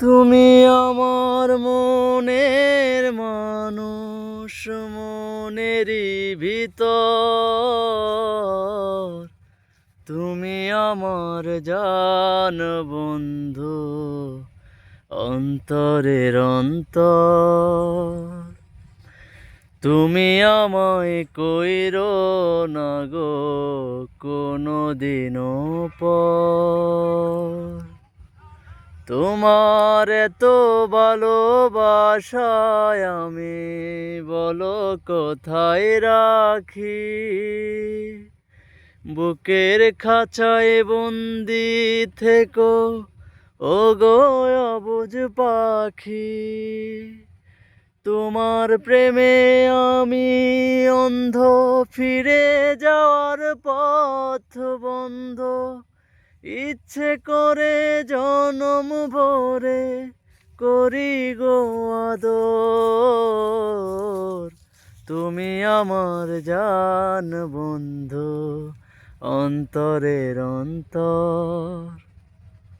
তুমি আমার মনের মানুষ, মনেরই ভিতর তুমি আমার জান বন্ধু, অন্তরের অন্তর। তুমি আমায় কইরো না গো কোনো দিনও পর। তোমার এত ভালোবাসায় আমি বলো কোথায় রাখি। বুকের খাঁচায় বন্দি থেকো ও গো অবুঝ পাখি। তোমার প্রেমে আমি অন্ধ, ফিরে যাওয়ার পথ বন্ধ। ইচ্ছে করে জনম ভরে করি গো আদর। তুমি আমার জান বন্ধু, অন্তরের অন্তর।